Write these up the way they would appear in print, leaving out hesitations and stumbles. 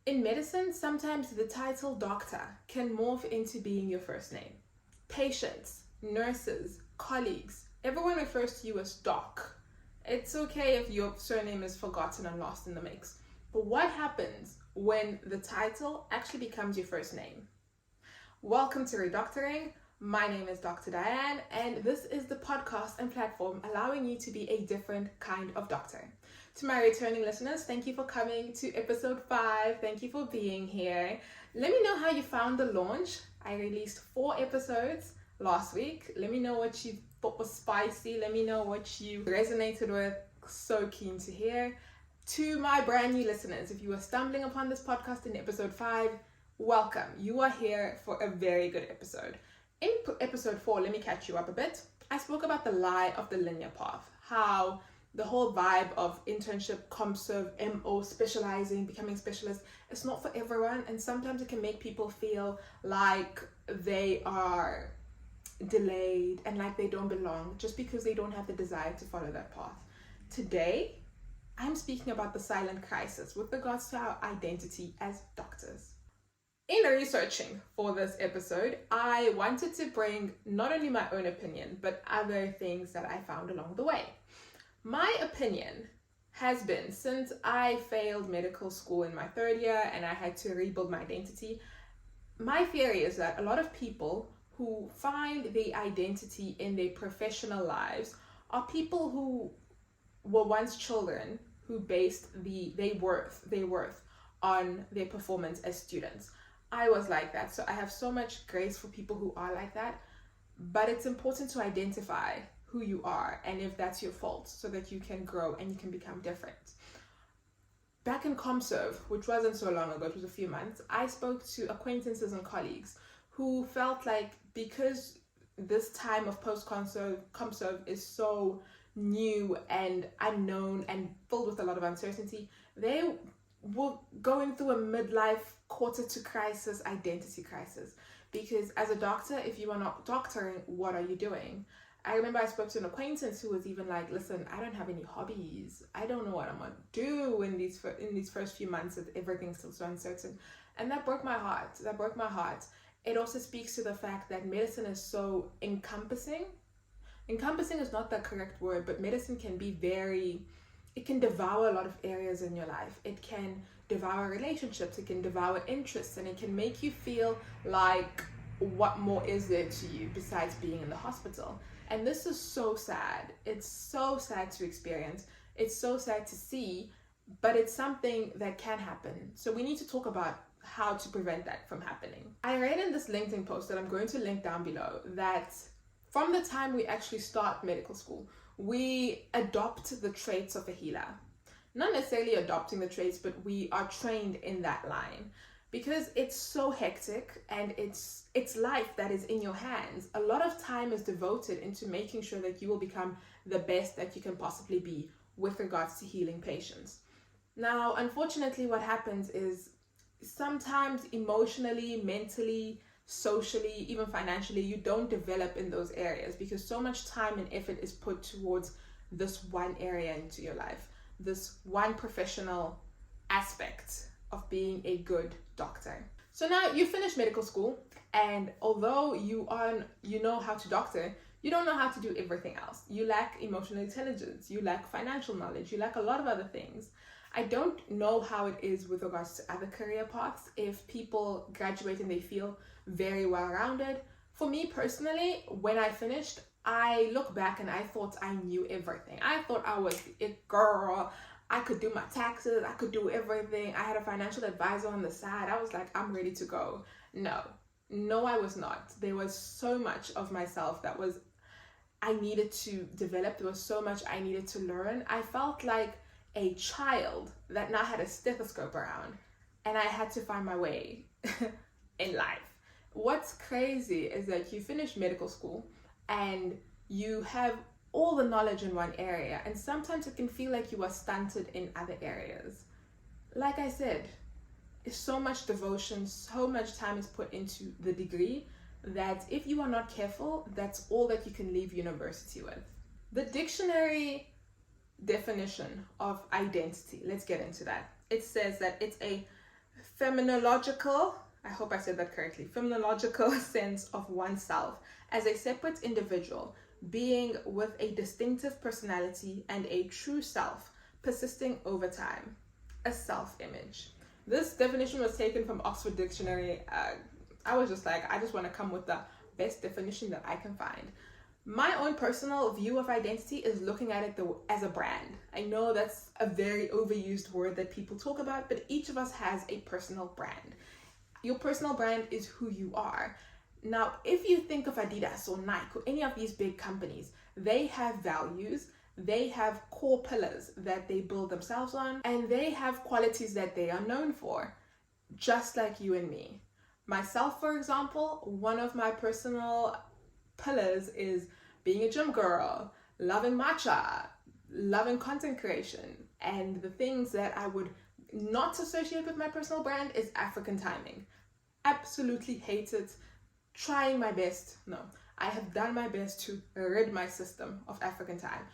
In medicine, sometimes the title doctor can morph into being your first name. Patients, nurses, colleagues, everyone refers to you as doc. It's okay if your surname is forgotten and lost in the mix. But what happens when the title actually becomes your first name? Welcome to Redoctoring. My name is Dr. Diane, and this is the podcast and platform allowing you to be a different kind of doctor. To my returning listeners, thank you for coming to episode 5. Thank you for being here. Let me know how you found the launch. I released 4 episodes last week. Let me know what you thought was spicy. Let me know what you resonated with. So keen to hear. To my brand new listeners, if you are stumbling upon this podcast in episode 5, welcome. You are here for a very good episode. In episode 4, let me catch you up a bit. I spoke about the lie of the linear path, how the whole vibe of internship, ComServe, MO, specializing, becoming specialist, it's not for everyone, and sometimes it can make people feel like they are delayed and like they don't belong just because they don't have the desire to follow that path. Today, I'm speaking about the silent crisis with regards to our identity as doctors. In researching for this episode, I wanted to bring not only my own opinion, but other things that I found along the way. My opinion has been, since I failed medical school in my 3rd year and I had to rebuild my identity, my theory is that a lot of people who find the identity in their professional lives are people who were once children who based their worth on their performance as students. I was like that, so I have so much grace for people who are like that, but it's important to identify who you are and if that's your fault so that you can grow and you can become different. Back in ComServe, which wasn't so long ago, it was a few months, I spoke to acquaintances and colleagues who felt like because this time of post-ComServe is so new and unknown and filled with a lot of uncertainty, they were going through a midlife quarter to crisis, identity crisis. Because as a doctor, if you are not doctoring, what are you doing? I remember I spoke to an acquaintance who was even like, listen, I don't have any hobbies. I don't know what I'm going to do in these first few months as everything's still so uncertain. And that broke my heart. It also speaks to the fact that medicine is so encompassing. Encompassing is not the correct word, but medicine can be it can devour a lot of areas in your life. It can devour relationships, it can devour interests, and it can make you feel like, what more is there to you besides being in the hospital? And this is so sad. It's so sad to experience. It's so sad to see, but it's something that can happen. So we need to talk about how to prevent that from happening. I read in this LinkedIn post that I'm going to link down below that from the time we actually start medical school, we adopt the traits of a healer. Not necessarily adopting the traits, but we are trained in that line. Because it's so hectic and it's life that is in your hands. A lot of time is devoted into making sure that you will become the best that you can possibly be with regards to healing patients. Now, unfortunately, what happens is sometimes emotionally, mentally, socially, even financially, you don't develop in those areas because so much time and effort is put towards this one area into your life, this one professional aspect of being a good doctor. So now you finish medical school, and although you know how to doctor, you don't know how to do everything else. You lack emotional intelligence, you lack financial knowledge, you lack a lot of other things. I don't know how it is with regards to other career paths, if people graduate and they feel very well-rounded. For me personally, when I finished, I look back and I thought I knew everything. I thought I was it girl. I could do my taxes, I could do everything. I had a financial advisor on the side. I was like, I'm ready to go. No, I was not. There was so much of myself that I needed to develop. There was so much I needed to learn. I felt like a child that now had a stethoscope around, and I had to find my way in life. What's crazy is that you finish medical school and you have all the knowledge in one area, and sometimes it can feel like you are stunted in other areas. Like I said, so much devotion, so much time is put into the degree that if you are not careful, that's all that you can leave university with. The dictionary definition of identity, let's get into that. It says that it's a phenomenological, I hope I said that correctly, phenomenological sense of oneself as a separate individual, being with a distinctive personality and a true self, persisting over time, a self-image. This definition was taken from Oxford Dictionary. I was just like, I just want to come with the best definition that I can find. My own personal view of identity is looking at it as a brand. I know that's a very overused word that people talk about, but each of us has a personal brand. Your personal brand is who you are. Now, if you think of Adidas or Nike or any of these big companies, they have values, they have core pillars that they build themselves on, and they have qualities that they are known for, just like you and me. Myself, for example, one of my personal pillars is being a gym girl, loving matcha, loving content creation, and the things that I would not associate with my personal brand is African timing. Absolutely hate it. Trying my best. No, I have done my best to rid my system of African time.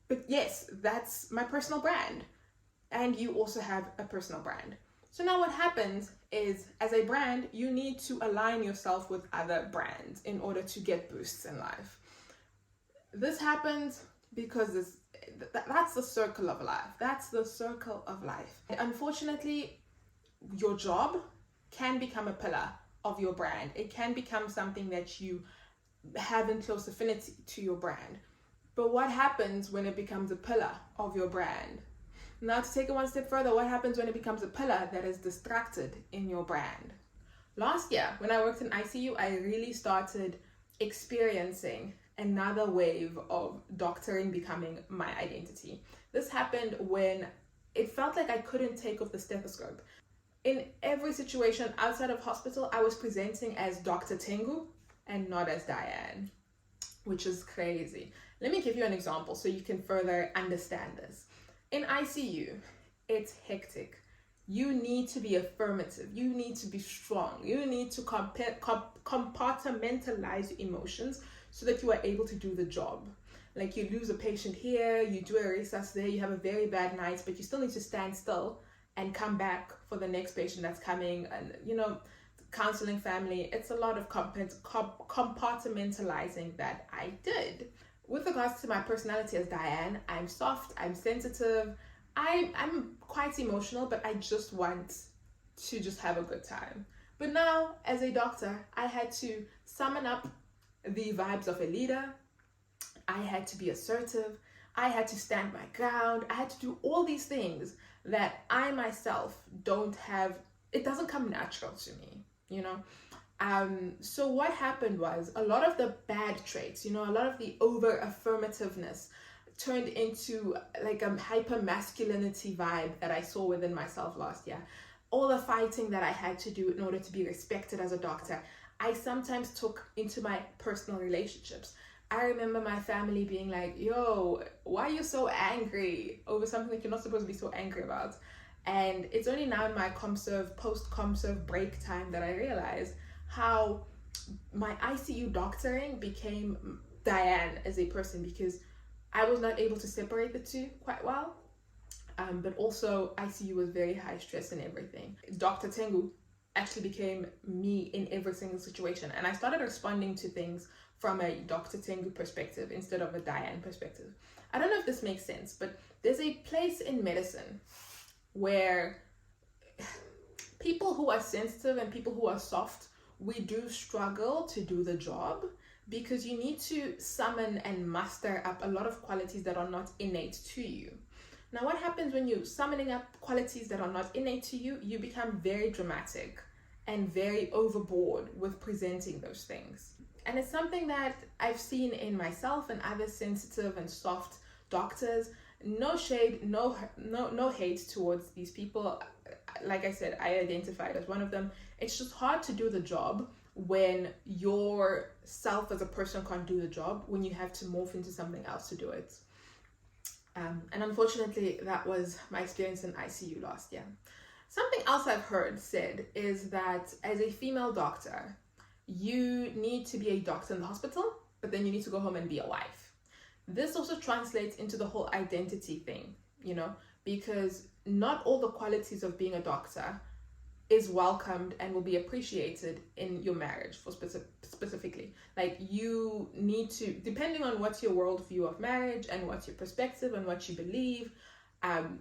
But yes, that's my personal brand. And you also have a personal brand. So now what happens is, as a brand, you need to align yourself with other brands in order to get boosts in life. This happens because that's the circle of life. That's the circle of life. And unfortunately, your job can become a pillar of your brand. It can become something that you have in close affinity to your brand. But what happens when it becomes a pillar of your brand? Now, to take it one step further, what happens when it becomes a pillar that is distracted in your brand? Last year, when I worked in ICU, I really started experiencing another wave of doctoring becoming my identity. This happened when it felt like I couldn't take off the stethoscope. In every situation outside of hospital, I was presenting as Dr. Tengu and not as Diane, which is crazy. Let me give you an example so you can further understand this. In ICU, it's hectic. You need to be affirmative. You need to be strong. You need to compartmentalize your emotions so that you are able to do the job. Like, you lose a patient here, you do a resus there, you have a very bad night, but you still need to stand still and come back for the next patient that's coming, and counseling family. It's a lot of compartmentalizing that I did. With regards to my personality as Diane, I'm soft, I'm sensitive, I'm quite emotional, but I just want to just have a good time. But now, as a doctor, I had to summon up the vibes of a leader. I had to be assertive. I had to stand my ground. I had to do all these things that I myself don't have. It doesn't come natural to me, So what happened was, a lot of the bad traits, a lot of the over affirmativeness turned into like a hyper masculinity vibe that I saw within myself last year. All the fighting that I had to do in order to be respected as a doctor, I sometimes took into my personal relationships. I remember my family being like, yo, why are you so angry over something that you're not supposed to be so angry about? And it's only now in my post-ComServe break time that I realized how my ICU doctoring became Diane as a person, because I was not able to separate the two quite well. But also ICU was very high stress and everything. Dr. Tengu actually became me in every single situation. And I started responding to things from a Dr. Tengu perspective instead of a Diane perspective. I don't know if this makes sense, but there's a place in medicine where people who are sensitive and people who are soft, we do struggle to do the job, because you need to summon and muster up a lot of qualities that are not innate to you. Now, what happens when you're summoning up qualities that are not innate to you? You become very dramatic and very overboard with presenting those things. And it's something that I've seen in myself and other sensitive and soft doctors. No shade, no hate towards these people. Like I said, I identified as one of them. It's just hard to do the job when yourself as a person can't do the job, when you have to morph into something else to do it. And unfortunately, that was my experience in ICU last year. Something else I've heard said is that as a female doctor, you need to be a doctor in the hospital, but then you need to go home and be a wife. This also translates into the whole identity thing, because not all the qualities of being a doctor is welcomed and will be appreciated in your marriage for specifically. Like, you need to, depending on what's your worldview of marriage and what's your perspective and what you believe,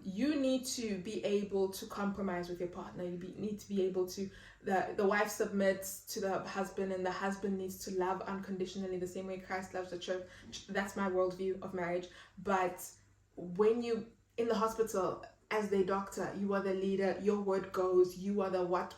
you need to be able to compromise with your partner. Need to be able to, the wife submits to the husband, and the husband needs to love unconditionally the same way Christ loves the church. That's my worldview of marriage. But when you in the hospital as their doctor, you are the leader, your word goes, you are the what.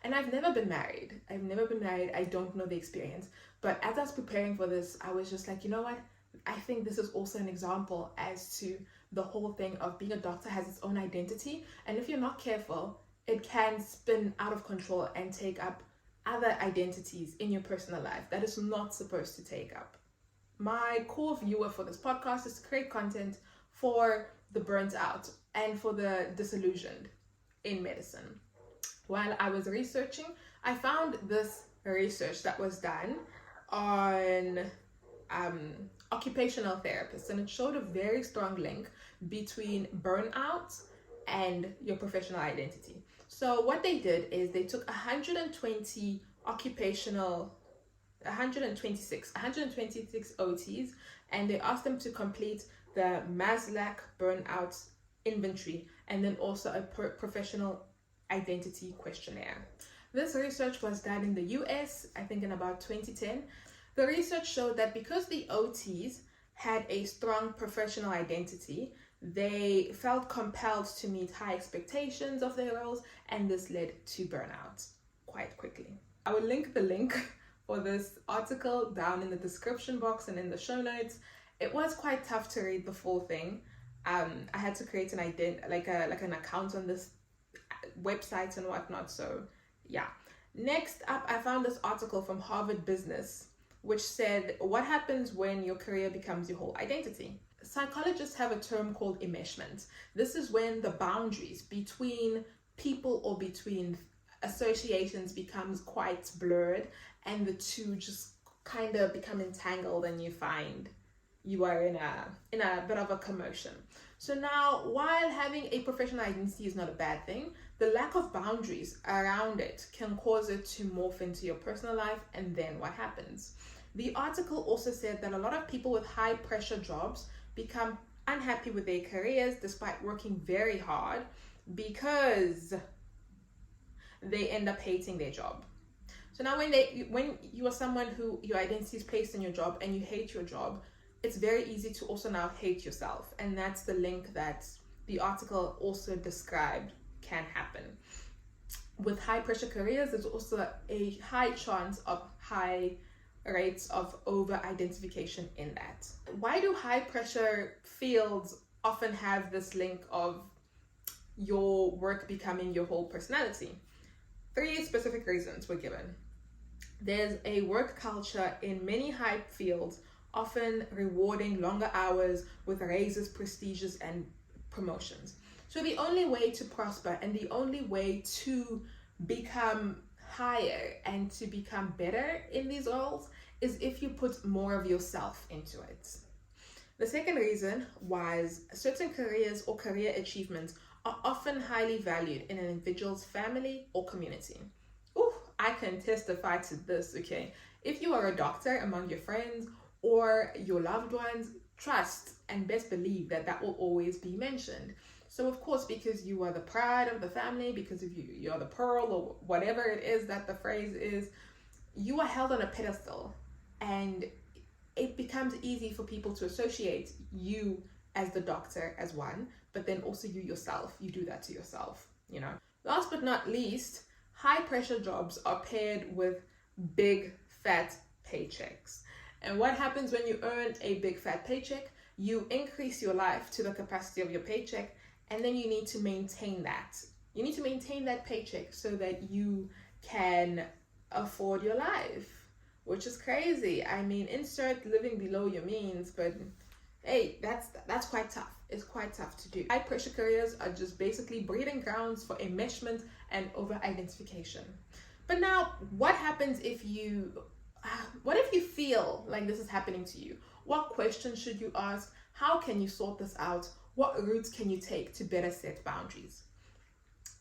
And I've never been married. I don't know the experience. But as I was preparing for this, I was just like, you know what? I think this is also an example as to the whole thing of being a doctor has its own identity. And if you're not careful, it can spin out of control and take up other identities in your personal life that is not supposed to take up. My core viewer for this podcast is to create content for the burnt out and for the disillusioned in medicine. While I was researching, I found this research that was done on occupational therapists, and it showed a very strong link between burnout and your professional identity. So what they did is they took 126 OTs, and they asked them to complete the Maslach burnout inventory and then also a professional identity questionnaire. This research was done in the US, I think in about 2010. The research showed that because the OTs had a strong professional identity, they felt compelled to meet high expectations of their roles, and this led to burnout quite quickly. I will link the link for this article down in the description box and in the show notes. It was quite tough to read the full thing. I had to create an an account on this website and whatnot. So yeah. Next up, I found this article from Harvard Business, which said, what happens when your career becomes your whole identity? Psychologists have a term called enmeshment. This is when the boundaries between people or between associations becomes quite blurred, and the two just kind of become entangled, and you find you are in a bit of a commotion. So now, while having a professional identity is not a bad thing, the lack of boundaries around it can cause it to morph into your personal life, and then what happens? The article also said that a lot of people with high pressure jobs become unhappy with their careers despite working very hard because they end up hating their job. So now when you are someone who your identity is placed in your job and you hate your job, it's very easy to also now hate yourself. And that's the link that the article also described can happen. With high pressure careers, there's also a high chance of high rates of over identification in that. Why do high pressure fields often have this link of your work becoming your whole personality? 3 specific reasons were given. There's a work culture in many high fields, often rewarding longer hours with raises, prestiges, and promotions. So the only way to prosper and the only way to become higher and to become better in these roles is if you put more of yourself into it. The second reason was certain careers or career achievements are often highly valued in an individual's family or community. Ooh, I can testify to this, okay? If you are a doctor among your friends or your loved ones, trust and best believe that that will always be mentioned. So of course, because you are the pride of the family, because of you're the pearl or whatever it is that the phrase is, you are held on a pedestal, and it becomes easy for people to associate you as the doctor as one, but then also you yourself, you do that to yourself, you know. Last but not least, high pressure jobs are paired with big fat paychecks. And what happens when you earn a big fat paycheck? You increase your life to the capacity of your paycheck, and then you need to maintain that. You need to maintain that paycheck so that you can afford your life, which is crazy. I mean, insert living below your means, but hey, that's quite tough. It's quite tough to do. High pressure careers are just basically breeding grounds for enmeshment and over identification. But now, what happens if you feel like this is happening to you? What questions should you ask? How can you sort this out? What routes can you take to better set boundaries?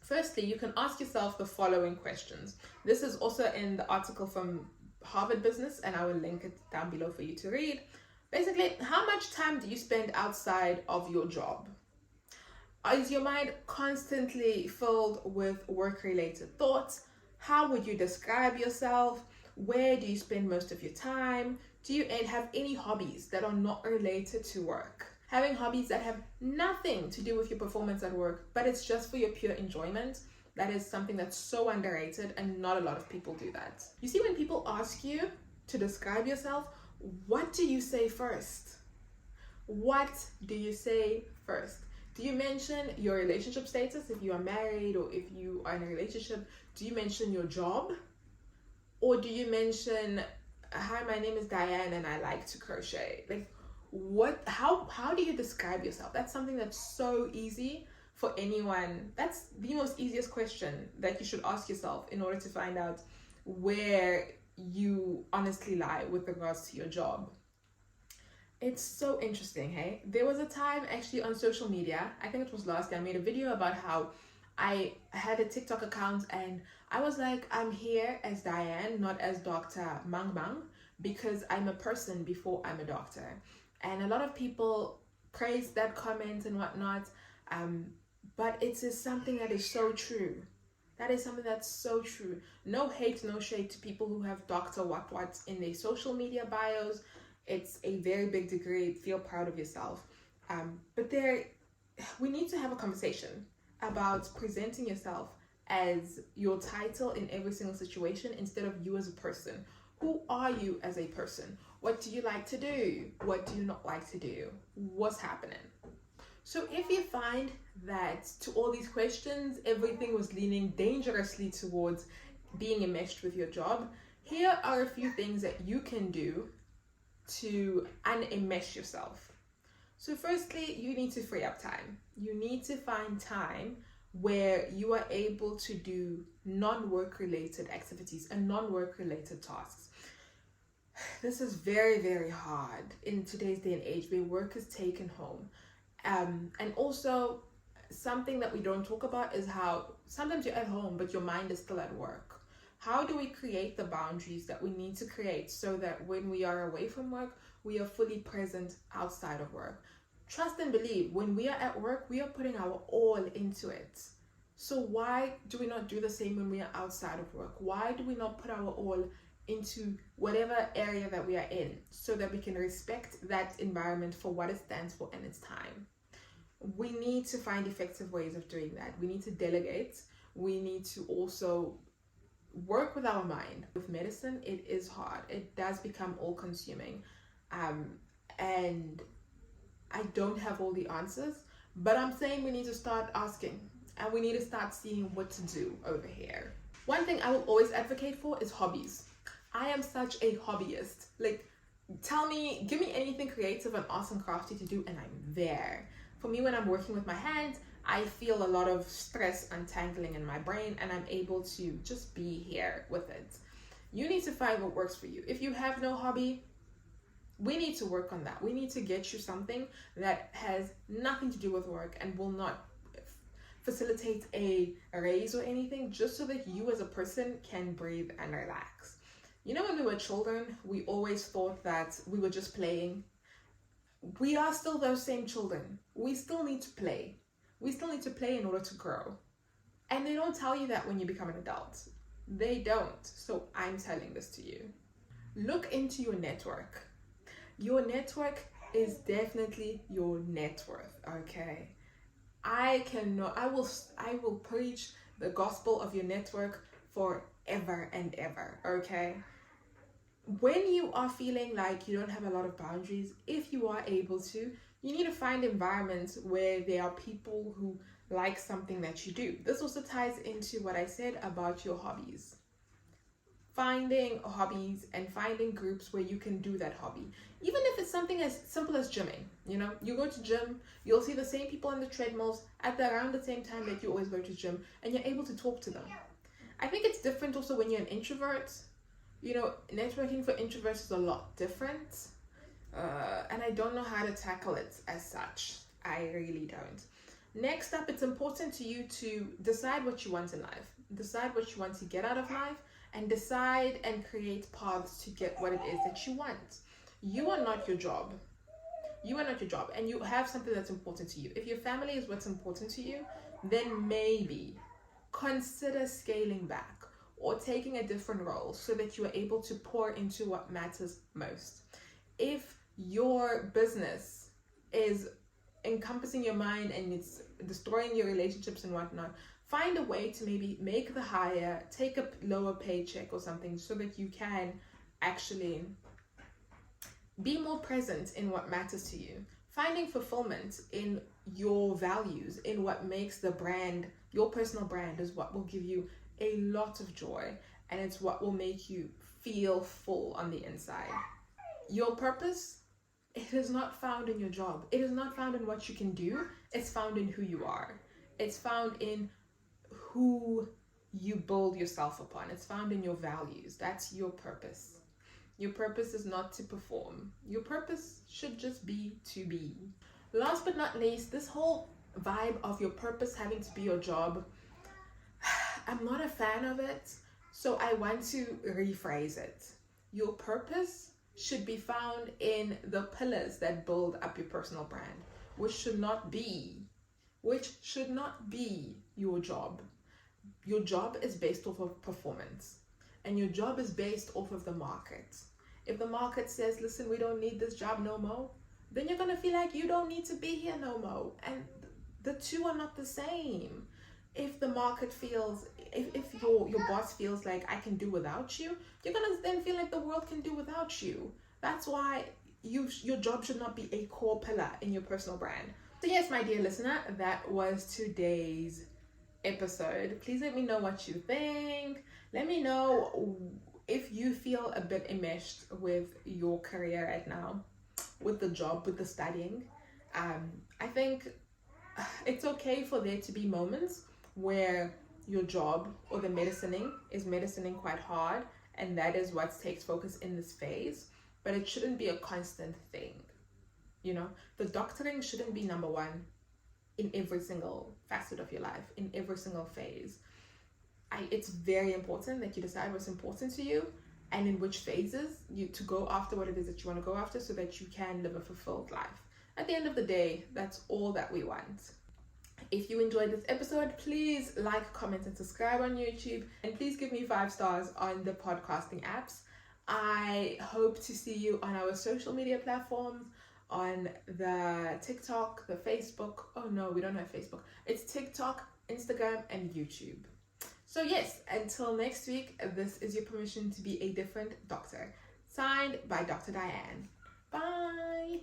Firstly, you can ask yourself the following questions. This is also in the article from Harvard Business, and I will link it down below for you to read. Basically, how much time do you spend outside of your job? Is your mind constantly filled with work-related thoughts? How would you describe yourself? Where do you spend most of your time? Do you have any hobbies that are not related to work? Having hobbies that have nothing to do with your performance at work, but it's just for your pure enjoyment, that is something that's so underrated, and not a lot of people do that. You see, when people ask you to describe yourself, what do you say first? What do you say first? Do you mention your relationship status if you are married or if you are in a relationship? Do you mention your job? Or do you mention, hi, my name is Diane and I like to crochet? Like, how do you describe yourself? That's something that's so easy for anyone. That's the most easiest question that you should ask yourself in order to find out where you honestly lie with regards to your job. It's so interesting, hey? There was a time actually on social media, I think it was last year, I made a video about how I had a TikTok account and I was like, I'm here as Diane, not as Dr. Mang Mang, because I'm a person before I'm a doctor. And a lot of people praised that comment and whatnot, but it is something that is so true. That is something that's so true. No hate, no shade to people who have Dr. What in their social media bios. It's a very big degree. Feel proud of yourself. But we need to have a conversation about presenting yourself as your title in every single situation instead of you as a person. Who are you as a person? What do you like to do? What do you not like to do? What's happening? So if you find that to all these questions, everything was leaning dangerously towards being enmeshed with your job, here are a few things that you can do to unenmesh yourself. So firstly, you need to free up time. You need to find time where you are able to do non-work related activities and non-work related tasks. This is very, very hard in today's day and age where work is taken home. And also something that we don't talk about is how sometimes you're at home, but your mind is still at work. How do we create the boundaries that we need to create so that when we are away from work, we are fully present outside of work? Trust and believe, when we are at work, we are putting our all into it. So why do we not do the same when we are outside of work? Why do we not put our all into whatever area that we are in so that we can respect that environment for what it stands for and its time? We need to find effective ways of doing that. We need to delegate. We need to also work with our mind. With medicine, it is hard. It does become all consuming. And I don't have all the answers, but I'm saying we need to start asking and we need to start seeing what to do over here. One thing I will always advocate for is hobbies. I am such a hobbyist. Like, give me anything creative and arts and crafty to do and I'm there. For me, when I'm working with my hands, I feel a lot of stress untangling in my brain and I'm able to just be here with it. You need to find what works for you. If you have no hobby, we need to work on that. We need to get you something that has nothing to do with work and will not facilitate a raise or anything, just so that you as a person can breathe and relax. You know, when we were children, we always thought that we were just playing. We are still those same children. We still need to play. We still need to play in order to grow. And they don't tell you that when you become an adult. They don't. So I'm telling this to you. Look into your network. Your network is definitely your net worth, okay? I will preach the gospel of your network forever and ever, okay? When you are feeling like you don't have a lot of boundaries, if you are able to, you need to find environments where there are people who like something that you do. This also ties into what I said about your hobbies. Finding hobbies and finding groups where you can do that hobby. Even if it's something as simple as gymming, you know, you go to gym, you'll see the same people on the treadmills around the same time that you always go to gym, and you're able to talk to them. I think it's different also when you're an introvert. You know, networking for introverts is a lot different. And I don't know how to tackle it as such. I really don't. Next up, it's important to you to decide what you want in life. Decide what you want to get out of life, and decide and create paths to get what it is that you want. You are not your job. You are not your job, and you have something that's important to you. If your family is what's important to you, then maybe consider scaling back or taking a different role so that you are able to pour into what matters most. If your business is encompassing your mind and it's destroying your relationships and whatnot, find a way to maybe make the hire, take a lower paycheck or something so that you can actually be more present in what matters to you. Finding fulfillment in your values, in what makes the brand, your personal brand, is what will give you a lot of joy, and it's what will make you feel full on the inside. Your purpose, it is not found in your job. It is not found in what you can do. It's found in who you are. It's found in who you build yourself upon. It's found in your values. That's your purpose. Your purpose is not to perform. Your purpose should just be to be. Last but not least, this whole vibe of your purpose having to be your job, I'm not a fan of it. So I want to rephrase it. Your purpose should be found in the pillars that build up your personal brand, which should not be your job. Your job is based off of performance, and your job is based off of the market. If the market says, listen, we don't need this job no more, then you're gonna feel like you don't need to be here no more. And the two are not the same. If the market feels, if your boss feels like I can do without you, you're gonna then feel like the world can do without you. That's why your job should not be a core pillar in your personal brand. So yes, my dear listener, that was today's episode. Please let me know what you think. Let me know if you feel a bit enmeshed with your career right now, with the job, with the studying. I think it's okay for there to be moments where your job or the medicining is medicining quite hard, and that is what takes focus in this phase, but it shouldn't be a constant thing. You know, the doctoring shouldn't be number one in every single facet of your life, in every single phase. It's very important that you decide what's important to you and in which phases you to go after what it is that you want to go after, so that you can live a fulfilled life. At the end of the day, that's all that we want. If you enjoyed this episode, please like, comment, and subscribe on YouTube, and please give me 5 stars on the podcasting apps. I hope to see you on our social media platforms, on the TikTok, the Facebook. Oh no, we don't have Facebook. It's TikTok, Instagram, and YouTube. So yes, until next week, this is your permission to be a different doctor. Signed by Dr. Diane. Bye.